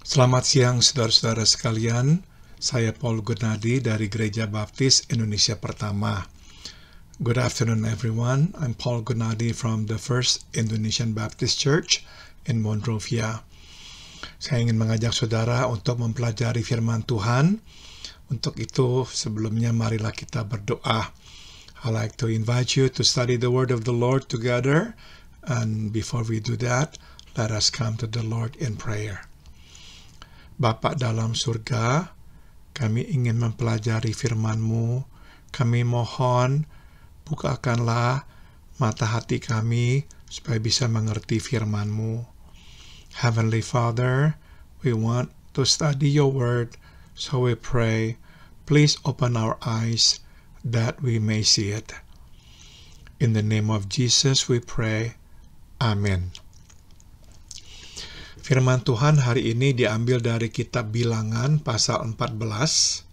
Selamat siang saudara-saudara sekalian, saya Paul Gunadi dari Gereja Baptis Indonesia Pertama. Good afternoon everyone, I'm Paul Gunadi from the First Indonesian Baptist Church in Monrovia. Saya ingin mengajak saudara untuk mempelajari firman Tuhan. Untuk itu, sebelumnya marilah kita berdoa. I'd like to invite you to study the Word of the Lord together, and before we do that, let us come to the Lord in prayer. Bapa dalam surga, kami ingin mempelajari firman-Mu. Kami mohon, bukakanlah mata hati kami supaya bisa mengerti firman-Mu. Heavenly Father, we want to study your word, so we pray, please open our eyes that we may see it. In the name of Jesus we pray. Amen. Firman Tuhan hari ini diambil dari kitab Bilangan pasal 14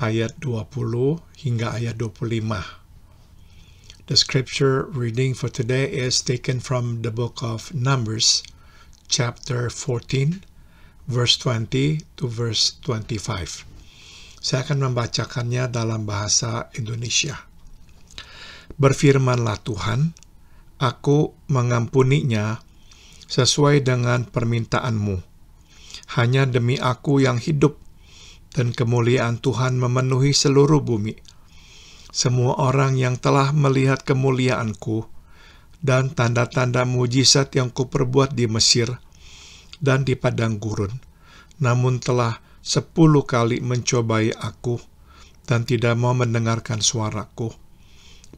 ayat 20 hingga ayat 25. The scripture reading for today is taken from the book of Numbers chapter 14 verse 20 to verse 25. Saya akan membacakannya dalam bahasa Indonesia. Berfirmanlah Tuhan, aku mengampuninya sesuai dengan permintaan-Mu. Hanya demi aku yang hidup, dan kemuliaan Tuhan memenuhi seluruh bumi. Semua orang yang telah melihat kemuliaan-Ku, dan tanda-tanda mujizat yang Kuperbuat di Mesir, dan di padang gurun, namun telah 10 kali mencobai aku, dan tidak mau mendengarkan suaraku,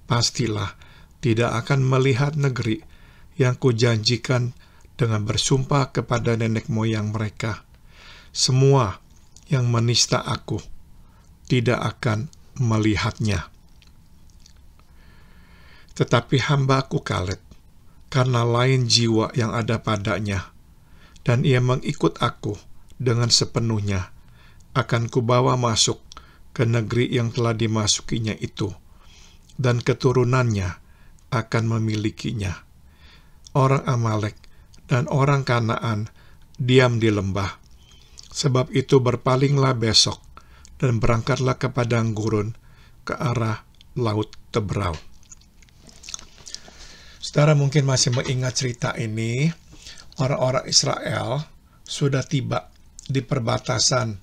pastilah tidak akan melihat negeri yang Kujanjikan dengan bersumpah kepada nenek moyang mereka. Semua yang menista aku tidak akan melihatnya. Tetapi hamba-Ku Kaleb, karena lain jiwa yang ada padanya, dan ia mengikut aku dengan sepenuhnya, akan Kubawa masuk ke negeri yang telah dimasukinya itu, dan keturunannya akan memilikinya. Orang Amalek dan orang Kanaan diam di lembah. Sebab itu berpalinglah besok, dan berangkatlah ke padang gurun, ke arah Laut Teberau. Saudara mungkin masih mengingat cerita ini. Orang-orang Israel sudah tiba di perbatasan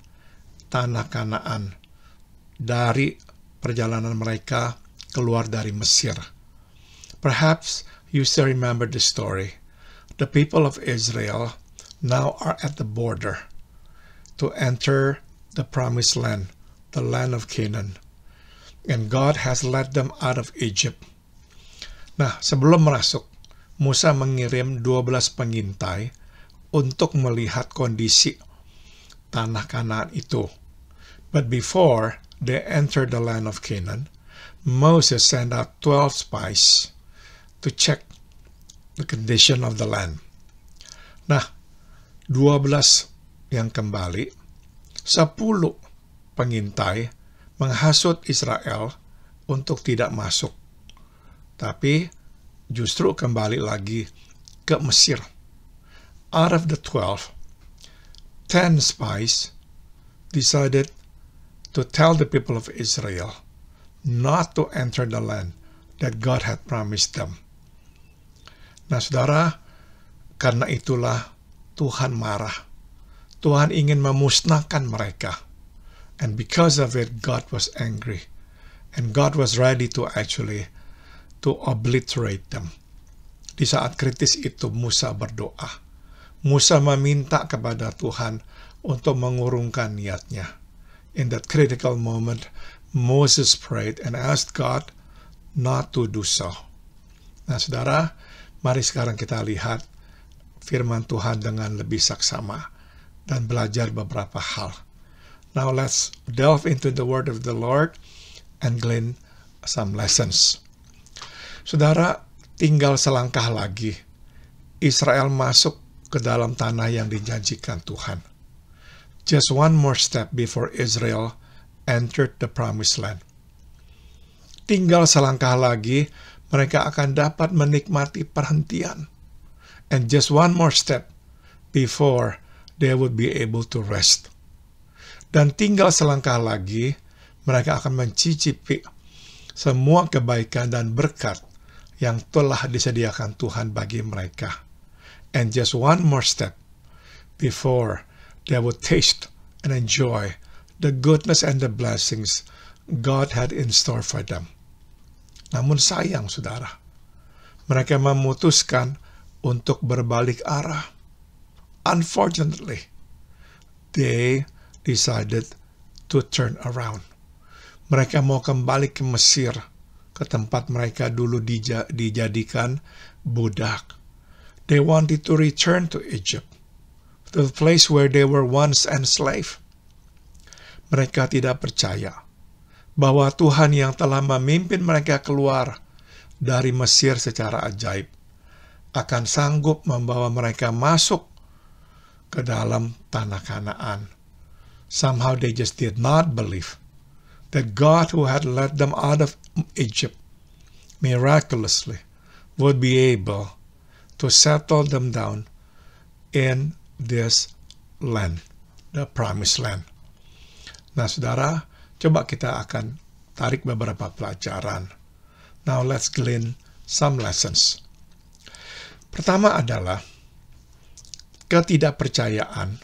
tanah Kanaan dari perjalanan mereka keluar dari Mesir. Perhaps you still remember the story. The people of Israel now are at the border to enter the promised land, the land of Canaan. And God has led them out of Egypt. Nah, sebelum masuk, Musa mengirim 12 pengintai untuk melihat kondisi tanah Kanaan itu. But before they enter the land of Canaan, Moses sent out 12 spies to check the condition of the land. Nah, 12 yang kembali, 10 pengintai menghasut Israel untuk tidak masuk. Tapi justru kembali lagi ke Mesir. Out of the 12, 10 spies decided to tell the people of Israel not to enter the land that God had promised them. Nah, saudara, karena itulah Tuhan marah. Tuhan ingin memusnahkan mereka. And because of it, God was angry. And God was ready to obliterate them. Di saat kritis itu, Musa berdoa. Musa meminta kepada Tuhan untuk mengurungkan niatnya. In that critical moment, Moses prayed and asked God not to do so. Nah, saudara, mari sekarang kita lihat firman Tuhan dengan lebih saksama dan belajar beberapa hal. Now let's delve into the word of the Lord and glean some lessons. Saudara, tinggal selangkah lagi Israel masuk ke dalam tanah yang dijanjikan Tuhan. Just one more step before Israel entered the promised land. Tinggal selangkah lagi mereka akan dapat menikmati perhentian. And just one more step before they would be able to rest. Dan tinggal selangkah lagi, mereka akan mencicipi semua kebaikan dan berkat yang telah disediakan Tuhan bagi mereka. And just one more step before they would taste and enjoy the goodness and the blessings God had in store for them. Namun sayang, saudara, mereka memutuskan untuk berbalik arah. Unfortunately, they decided to turn around. Mereka mau kembali ke Mesir, ke tempat mereka dulu dijadikan budak. They wanted to return to Egypt, to the place where they were once enslaved. Mereka tidak percaya bahwa Tuhan yang telah memimpin mereka keluar dari Mesir secara ajaib akan sanggup membawa mereka masuk ke dalam tanah Kanaan. Somehow they just did not believe that God who had led them out of Egypt miraculously would be able to settle them down in this land, the promised land. Nah, saudara, coba kita akan tarik beberapa pelajaran. Now let's glean some lessons. Pertama adalah ketidakpercayaan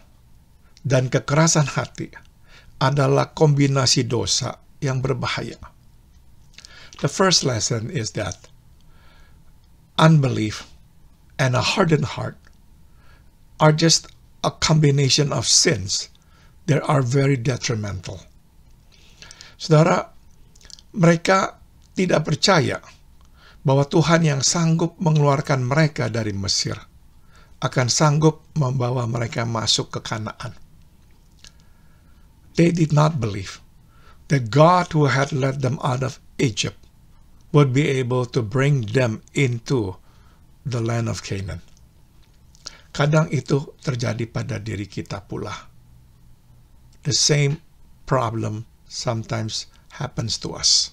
dan kekerasan hati adalah kombinasi dosa yang berbahaya. The first lesson is that unbelief and a hardened heart are just a combination of sins that are very detrimental. Saudara, mereka tidak percaya bahwa Tuhan yang sanggup mengeluarkan mereka dari Mesir akan sanggup membawa mereka masuk ke Kanaan. They did not believe that God who had led them out of Egypt would be able to bring them into the land of Canaan. Kadang itu terjadi pada diri kita pula. The same problem sometimes happens to us.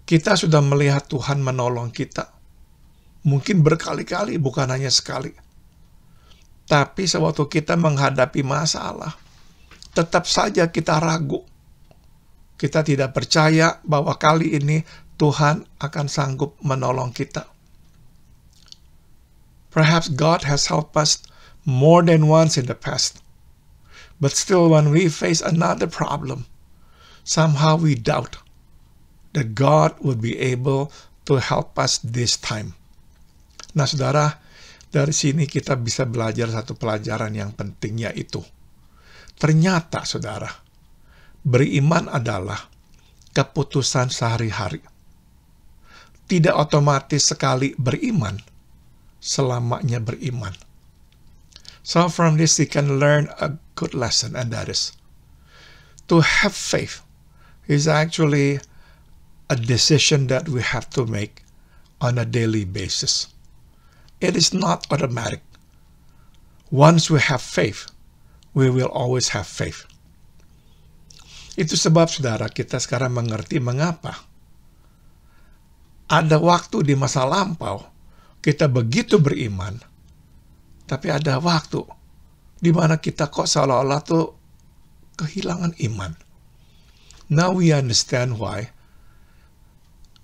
Kita sudah melihat Tuhan menolong kita. Mungkin berkali-kali, bukan hanya sekali. Tapi sewaktu kita menghadapi masalah, tetap saja kita ragu. Kita tidak percaya bahwa kali ini Tuhan akan sanggup menolong kita. Perhaps God has helped us more than once in the past. But still, when we face another problem, somehow we doubt that God would be able to help us this time. Nah, saudara, dari sini kita bisa belajar satu pelajaran yang penting, yaitu ternyata, saudara, beriman adalah keputusan sehari-hari. Tidak otomatis sekali beriman, selamanya beriman. So from this we can learn a good lesson, and that is to have faith is actually a decision that we have to make on a daily basis. It is not automatic. Once we have faith, we will always have faith. Itu sebab, saudara, kita sekarang mengerti mengapa ada waktu di masa lampau kita begitu beriman, tapi ada waktu di mana kita kok seolah-olah tuh kehilangan iman. Now we understand why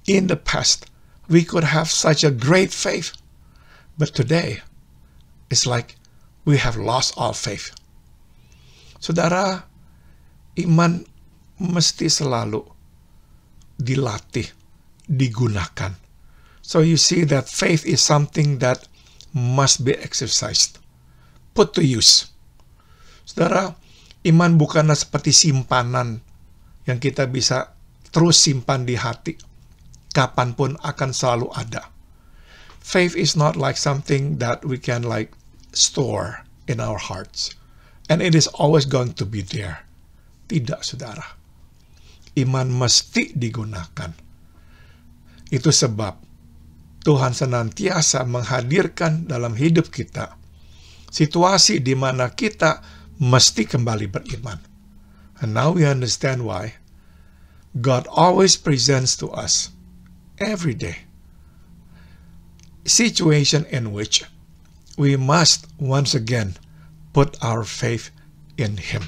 in the past we could have such a great faith, but today it's like we have lost all faith. Saudara, iman mesti selalu dilatih, digunakan. So you see that faith is something that must be exercised, put to use. Saudara, iman bukanlah seperti simpanan yang kita bisa terus simpan di hati, kapanpun akan selalu ada. Faith is not like something that we can like store in our hearts, and it is always going to be there. Tidak, saudara. Iman mesti digunakan. Itu sebab Tuhan senantiasa menghadirkan dalam hidup kita situasi di mana kita mesti kembali beriman. And now we understand why God always presents to us every day situation in which we must once again put our faith in Him.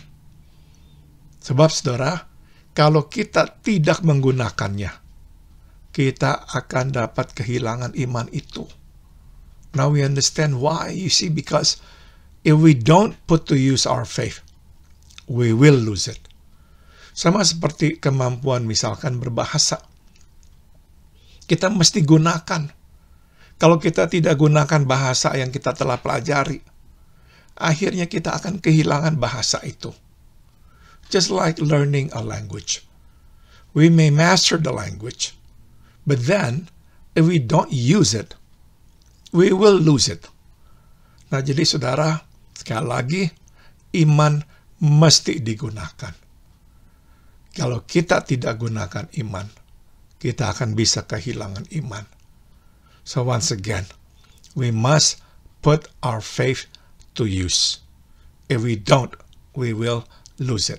Sebab saudara, kalau kita tidak menggunakannya, kita akan dapat kehilangan iman itu. Now we understand why. You see, because if we don't put to use our faith, we will lose it. Sama seperti kemampuan misalkan berbahasa. Kita mesti gunakan. Kalau kita tidak gunakan bahasa yang kita telah pelajari, akhirnya kita akan kehilangan bahasa itu. Just like learning a language. We may master the language, but then, if we don't use it, we will lose it. Nah, jadi saudara, sekali lagi, iman mesti digunakan. Kalau kita tidak gunakan iman, kita akan bisa kehilangan iman. So once again, we must put our faith to use. If we don't, we will lose it.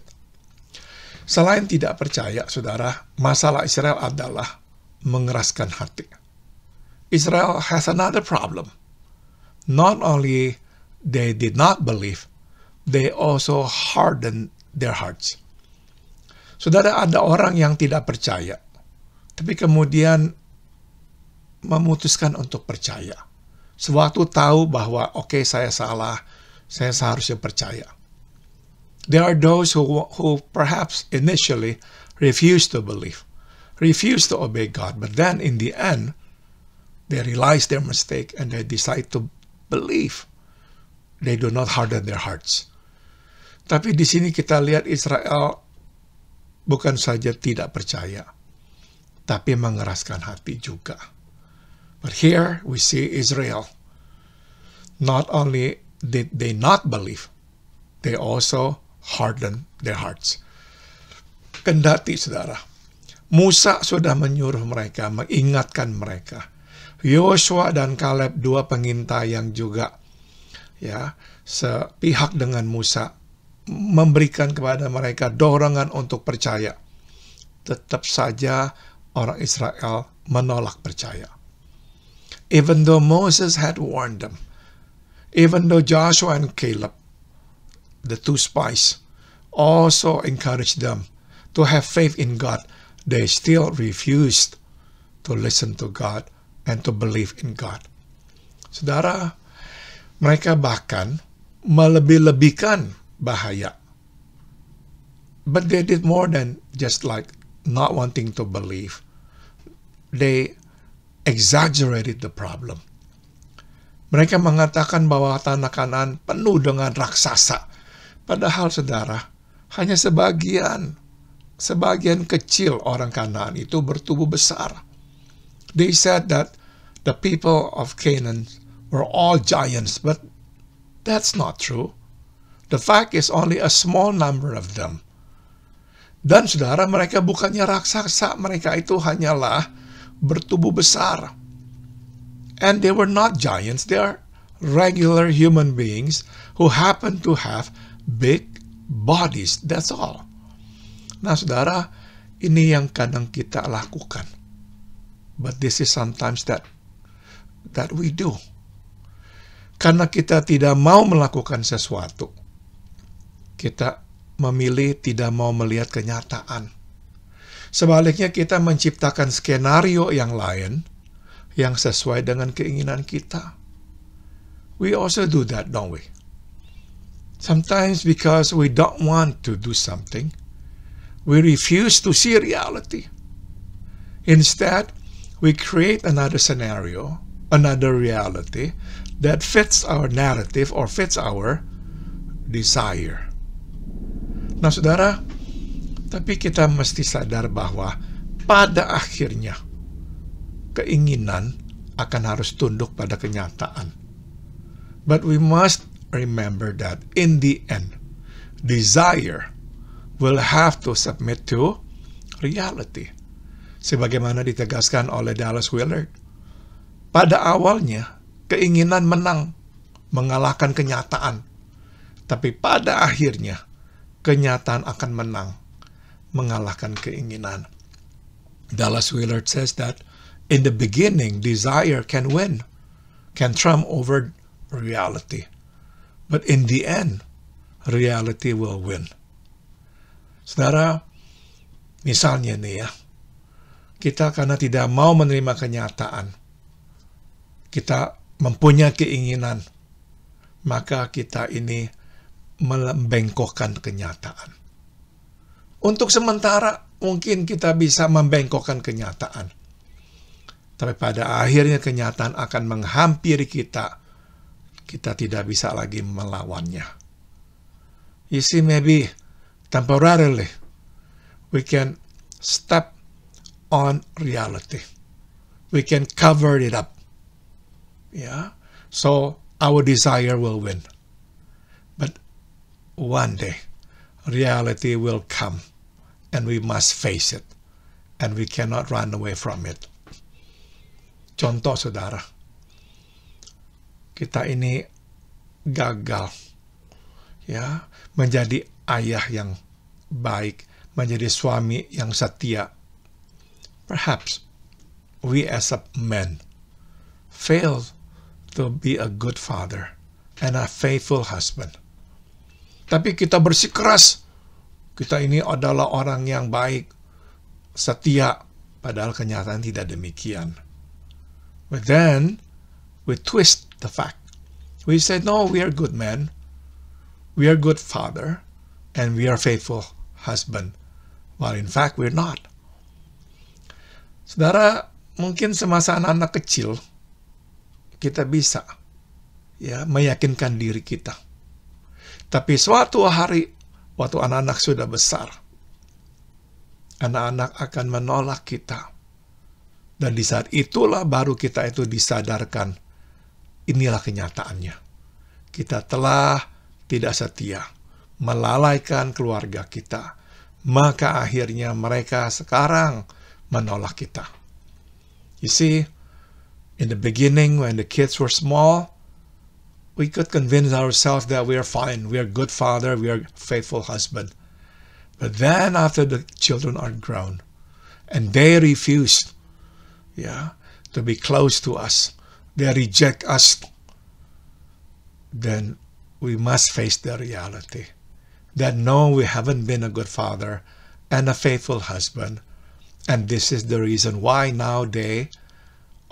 Selain tidak percaya, saudara, masalah Israel adalah mengeraskan hati. Israel has another problem. Not only they did not believe, they also hardened their hearts. Saudara, ada orang yang tidak percaya, tapi kemudian memutuskan untuk percaya. Sewaktu tahu bahwa, oke, saya salah, saya seharusnya percaya. There are those who perhaps initially refuse to believe, refuse to obey God, but then in the end, they realize their mistake and they decide to believe. They do not harden their hearts. Tapi di sini kita lihat Israel bukan saja tidak percaya, tapi mengeraskan hati juga. But here we see Israel. Not only did they not believe, they also harden their hearts. Kendati, saudara, Musa sudah menyuruh mereka, mengingatkan mereka. Yosua dan Kaleb, dua pengintai yang juga sepihak dengan Musa, memberikan kepada mereka dorongan untuk percaya. Tetap saja orang Israel menolak percaya. Even though Moses had warned them, even though Joshua and Caleb, the two spies, also encouraged them to have faith in God, they still refused to listen to God and to believe in God. Saudara, mereka bahkan melebih-lebihkan bahaya. But they did more than just like not wanting to believe. They exaggerated the problem. Mereka mengatakan bahwa tanah Kanaan penuh dengan raksasa. Padahal, saudara, hanya sebagian kecil orang Kanaan itu bertubuh besar. They said that the people of Canaan were all giants, but that's not true. The fact is only a small number of them. Dan saudara, mereka bukannya raksasa, mereka itu hanyalah bertubuh besar. And they were not giants, they are regular human beings who happen to have big bodies, that's all. Nah, saudara, ini yang kadang kita lakukan. But this is sometimes that we do. Karena kita tidak mau melakukan sesuatu, kita memilih tidak mau melihat kenyataan. Sebaliknya, kita menciptakan skenario yang lain yang sesuai dengan keinginan kita. We also do that, don't we? Sometimes because we don't want to do something, we refuse to see reality. Instead, we create another scenario, another reality that fits our narrative or fits our desire. Nah, saudara, tapi kita mesti sadar bahwa pada akhirnya keinginan akan harus tunduk pada kenyataan. But we must remember that in the end, desire will have to submit to reality. Sebagaimana ditegaskan oleh Dallas Willard. Pada awalnya, keinginan menang, mengalahkan kenyataan. Tapi pada akhirnya, kenyataan akan menang, mengalahkan keinginan. Dallas Willard says that in the beginning, desire can win, can trump over reality. But in the end, reality will win. Saudara, misalnya nih ya, kita karena tidak mau menerima kenyataan, kita mempunyai keinginan, maka kita ini membengkokkan kenyataan. Untuk sementara, mungkin kita bisa membengkokkan kenyataan. Tapi pada akhirnya kenyataan akan menghampiri kita. Kita tidak bisa lagi melawannya. You see, maybe temporarily, we can step on reality. We can cover it up. Yeah, so our desire will win. But one day, reality will come and we must face it. And we cannot run away from it. Contoh, saudara, kita ini gagal ya menjadi ayah yang baik, menjadi suami yang setia. Perhaps we as a man fail to be a good father and a faithful husband. Tapi kita bersikeras, kita ini adalah orang yang baik, setia, padahal kenyataan tidak demikian. But then, we twist the fact. We say, no, we are good men, we are good father, and we are faithful husband. While in fact, we're not. Saudara, mungkin semasa anak-anak kecil, kita bisa ya meyakinkan diri kita. Tapi suatu hari, waktu anak-anak sudah besar, anak-anak akan menolak kita. Dan di saat itulah baru kita itu disadarkan, inilah kenyataannya. Kita telah tidak setia, melalaikan keluarga kita. Maka akhirnya mereka sekarang menolak kita. You see, in the beginning when the kids were small, we could convince ourselves that we are fine, we are good father, we are faithful husband. But then after the children are grown, and they refuse to be close to us, they reject us, then we must face the reality that no, we haven't been a good father and a faithful husband, and this is the reason why now they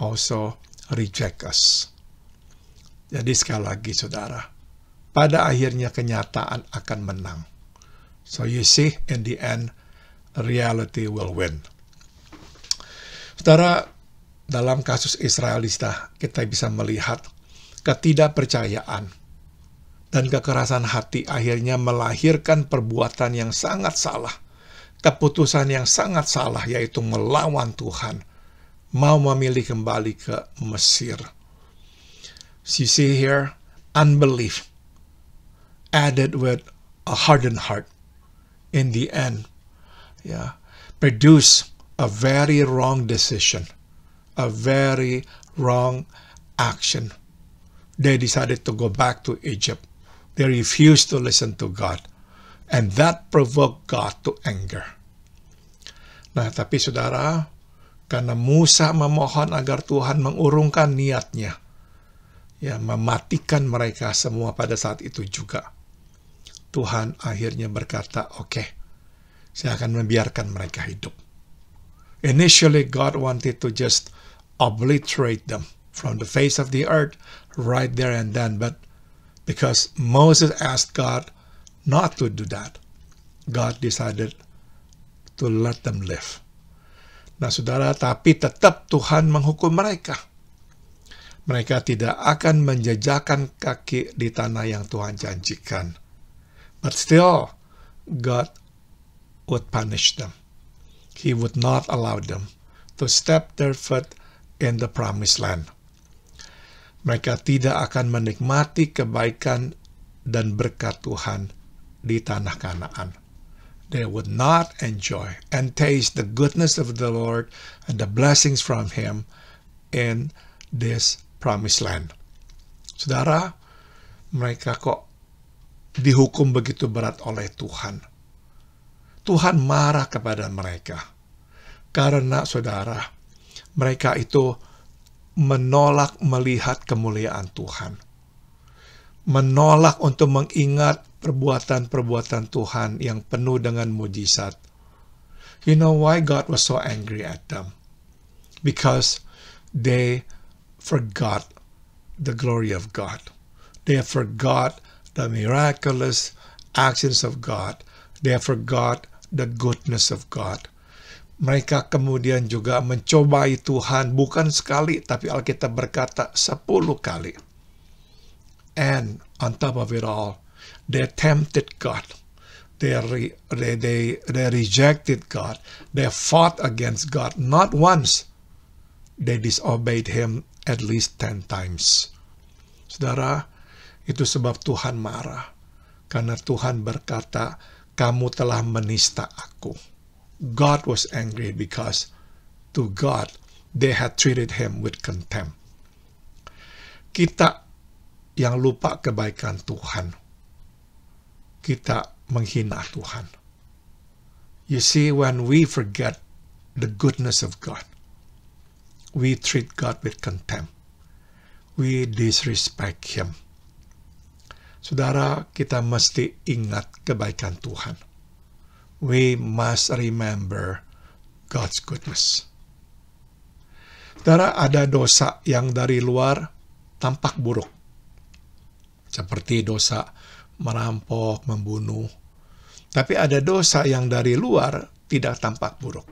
also reject us. Jadi sekali lagi, saudara, pada akhirnya kenyataan akan menang. So you see, in the end, reality will win. Saudara, dalam kasus Israelita, kita bisa melihat ketidakpercayaan dan kekerasan hati akhirnya melahirkan perbuatan yang sangat salah, keputusan yang sangat salah, yaitu melawan Tuhan, mau memilih kembali ke Mesir. You see here, unbelief added with a hardened heart, in the end, produce a very wrong decision, a very wrong action. They decided to go back to Egypt. They refused to listen to God. And that provoked God to anger. Nah, tapi saudara, karena Musa memohon agar Tuhan mengurungkan niatnya, mematikan mereka semua pada saat itu juga, Tuhan akhirnya berkata, oke, saya akan membiarkan mereka hidup. Initially, God wanted to just obliterate them from the face of the earth right there and then, but because Moses asked God not to do that, God decided to let them live. Nah, saudara, tapi tetap Tuhan menghukum mereka. Mereka tidak akan menjejakkan kaki di tanah yang Tuhan janjikan. But still, God would punish them. He would not allow them to step their foot in the promised land. Mereka tidak akan menikmati kebaikan dan berkat Tuhan di tanah Kanaan. They would not enjoy and taste the goodness of the Lord and the blessings from Him in this promised land. Saudara, mereka kok dihukum begitu berat oleh Tuhan. Tuhan marah kepada mereka. Karena, saudara, mereka itu menolak melihat kemuliaan Tuhan. menolak untuk mengingat perbuatan-perbuatan Tuhan yang penuh dengan mujizat. You know why God was so angry at them? Because they forgot the glory of God. They forgot the miraculous actions of God. They forgot the goodness of God. Mereka kemudian juga mencobai Tuhan bukan sekali, tapi Alkitab berkata 10 kali. And on top of it all, they tempted God. They rejected God. They fought against God. Not once. They disobeyed Him at least 10 times. Saudara, itu sebab Tuhan marah. Karena Tuhan berkata, kamu telah menista aku. God was angry because to God, they had treated Him with contempt. Kita yang lupa kebaikan Tuhan, kita menghina Tuhan. You see, when we forget the goodness of God, we treat God with contempt. We disrespect Him. Saudara, kita mesti ingat kebaikan Tuhan. We must remember God's goodness. Saudara, ada dosa yang dari luar tampak buruk. Seperti dosa merampok, membunuh. Tapi ada dosa yang dari luar tidak tampak buruk.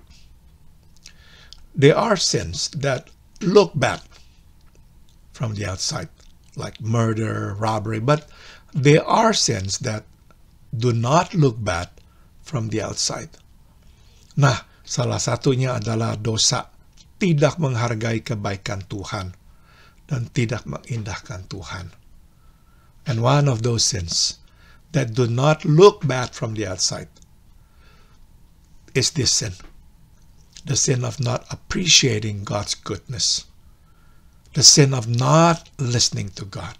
There are sins that look bad from the outside, like murder, robbery, but there are sins that do not look bad from the outside. Nah, salah satunya adalah dosa tidak menghargai kebaikan Tuhan dan tidak mengindahkan Tuhan. And one of those sins that do not look bad from the outside is this sin. The sin of not appreciating God's goodness. The sin of not listening to God.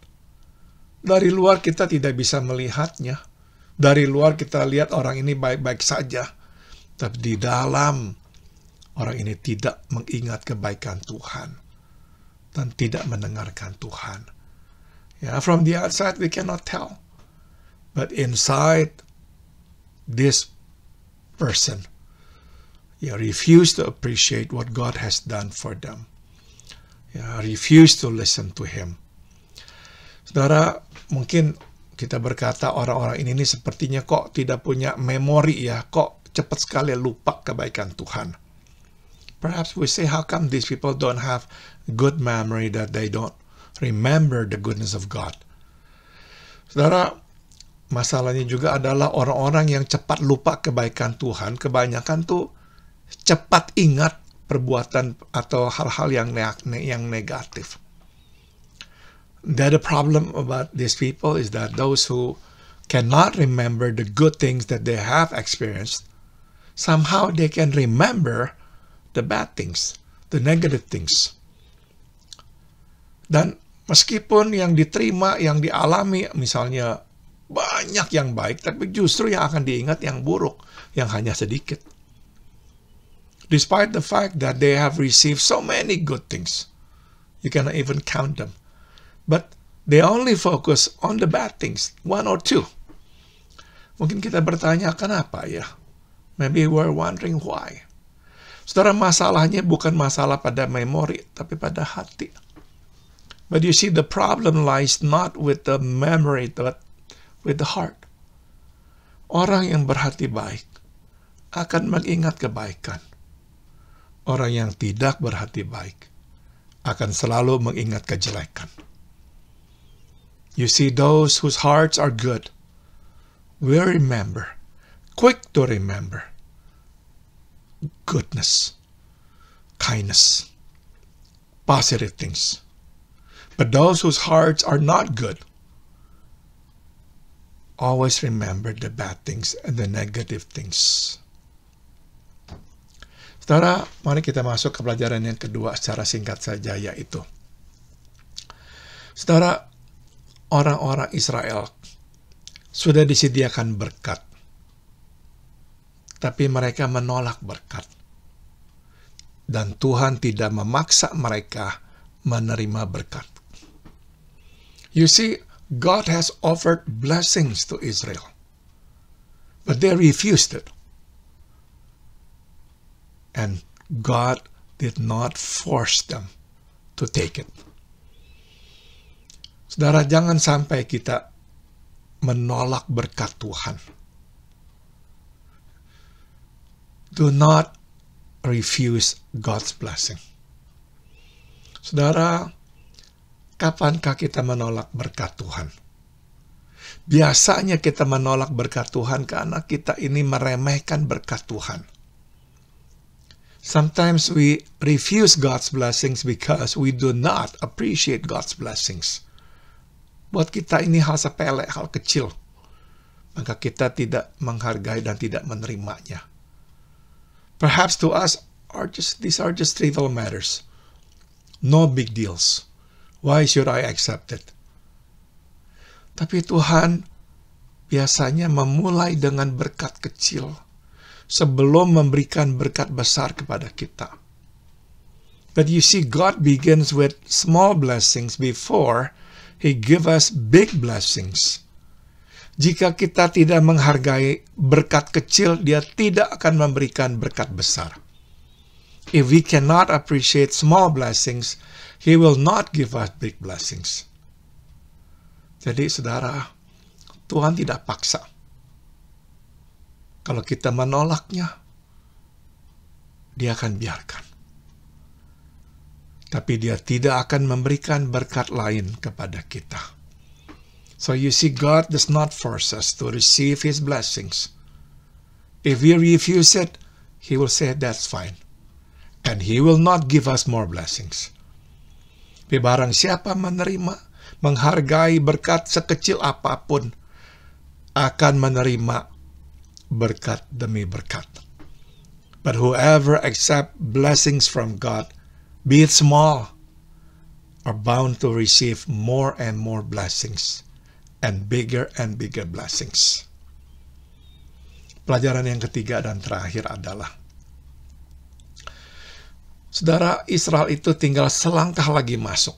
Dari luar kita tidak bisa melihatnya. Dari luar kita lihat orang ini baik-baik saja. Tapi di dalam, orang ini tidak mengingat kebaikan Tuhan. Dan tidak mendengarkan Tuhan. Yeah, from the outside we cannot tell. But inside, this person, refuse to appreciate what God has done for them. Refuse to listen to Him. Saudara, mungkin kita berkata orang-orang ini sepertinya kok tidak punya memori ya, kok cepat sekali lupa kebaikan Tuhan. Perhaps we say, how come these people don't have good memory that they don't remember the goodness of God? Saudara, masalahnya juga adalah orang-orang yang cepat lupa kebaikan Tuhan, kebanyakan tuh cepat ingat perbuatan atau hal-hal yang negatif. The problem about these people is that those who cannot remember the good things that they have experienced, somehow they can remember the bad things, the negative things. Dan meskipun yang diterima, yang dialami, misalnya banyak yang baik, tapi justru yang akan diingat yang buruk, yang hanya sedikit. Despite the fact that they have received so many good things, you cannot even count them. But they only focus on the bad things, 1 or 2. Mungkin kita bertanya, kenapa ya? Maybe we're wondering why. Saudara, masalahnya bukan masalah pada memori, tapi pada hati. But you see, the problem lies not with the memory, but with the heart. Orang yang berhati baik akan mengingat kebaikan. Orang yang tidak berhati baik akan selalu mengingat kejelekan. You see, those whose hearts are good will remember, quick to remember, goodness, kindness, positive things. But those whose hearts are not good always remember the bad things and the negative things. Saudara, mari kita masuk ke pelajaran yang kedua secara singkat saja, yaitu, saudara, orang-orang Israel sudah disediakan berkat, tapi mereka menolak berkat. Dan Tuhan tidak memaksa mereka menerima berkat. You see, God has offered blessings to Israel, but they refused it. And God did not force them to take it. Saudara, jangan sampai kita menolak berkat Tuhan. Do not refuse God's blessing. Saudara, kapankah kita menolak berkat Tuhan? Biasanya kita menolak berkat Tuhan karena kita ini meremehkan berkat Tuhan. Sometimes we refuse God's blessings because we do not appreciate God's blessings. Buat kita ini hal sepele, hal kecil. Maka kita tidak menghargai dan tidak menerimanya. Perhaps to us, these are just trivial matters. No big deals. Why should I accept it? Tapi Tuhan biasanya memulai dengan berkat kecil sebelum memberikan berkat besar kepada kita. But you see, God begins with small blessings before He gives us big blessings. Jika kita tidak menghargai berkat kecil, Dia tidak akan memberikan berkat besar. If we cannot appreciate small blessings, He will not give us big blessings. Jadi saudara, Tuhan tidak paksa. Kalau kita menolaknya, Dia akan biarkan. Tapi Dia tidak akan memberikan berkat lain kepada kita. So you see, God does not force us to receive His blessings. If we refuse it, He will say that's fine. And He will not give us more blessings. Tapi barang siapa menerima, menghargai berkat sekecil apapun, akan menerima berkat demi berkat. But whoever accept blessings from God, be it small, are bound to receive more and more blessings and bigger blessings. Pelajaran yang ketiga dan terakhir adalah, saudara, Israel itu tinggal selangkah lagi masuk.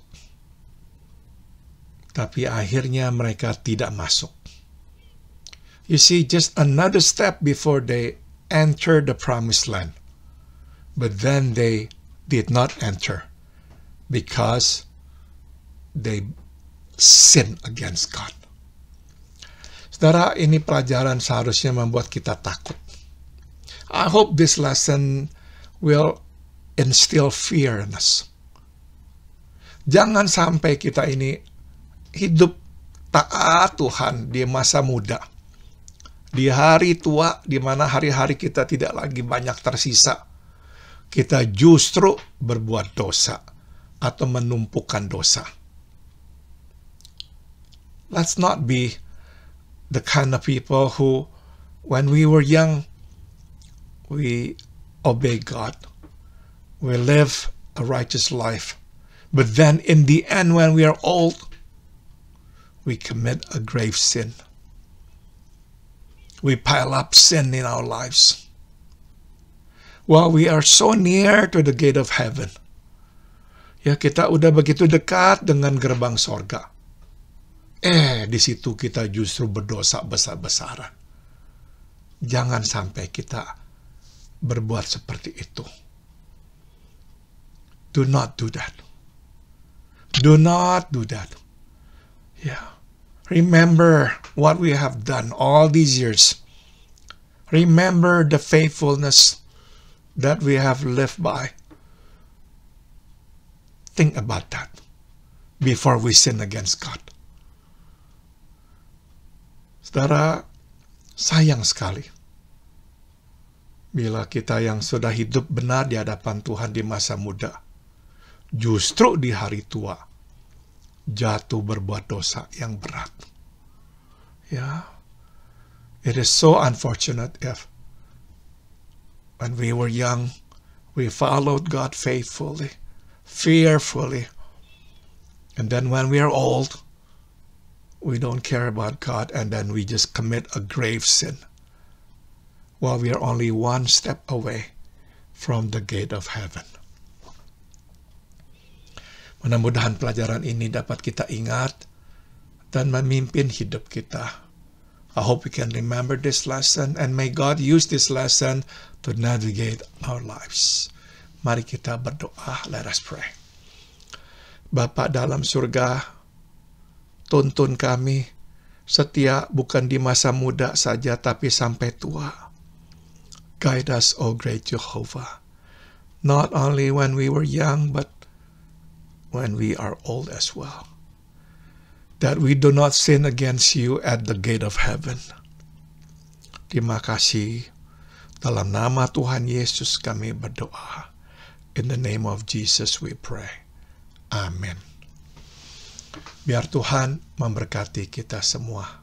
Tapi akhirnya mereka tidak masuk. You see, just another step before they enter the promised land. But then they did not enter because they sin against God. Saudara, ini pelajaran seharusnya membuat kita takut. I hope this lesson will instill fear in us. Jangan sampai kita ini hidup taat Tuhan di masa muda. Di hari tua, di mana hari-hari kita tidak lagi banyak tersisa, kita justru berbuat dosa atau menumpukan dosa. Let's not be the kind of people who, when we were young, we obey God. We live a righteous life. But then in the end, when we are old, we commit a grave sin. We pile up sin in our lives. While we are so near to the gate of heaven. Ya, kita udah begitu dekat dengan gerbang sorga. Di situ kita justru berdosa besar-besaran. Jangan sampai kita berbuat seperti itu. Do not do that. Do not do that. Yeah. Remember what we have done all these years. Remember the faithfulness that we have lived by. Think about that before we sin against God. Saudara, sayang sekali bila kita yang sudah hidup benar di hadapan Tuhan di masa muda, justru di hari tua jatuh berbuat dosa yang berat. Ya, it is so unfortunate if when we were young, we followed God faithfully, fearfully, and then when we are old, we don't care about God, and then we just commit a grave sin while we are only one step away from the gate of heaven. Mudah-mudahan pelajaran ini dapat kita ingat dan memimpin hidup kita. I hope we can remember this lesson, and may God use this lesson to navigate our lives. Mari kita berdoa. Let us pray. Bapa dalam surga, tuntun kami setia bukan di masa muda saja, tapi sampai tua. Guide us, O great Jehovah, not only when we were young, but when we are old as well. That we do not sin against you at the gate of heaven. Terima kasih. Dalam nama Tuhan Yesus kami berdoa. In the name of Jesus we pray. Amin. Biar Tuhan memberkati kita semua.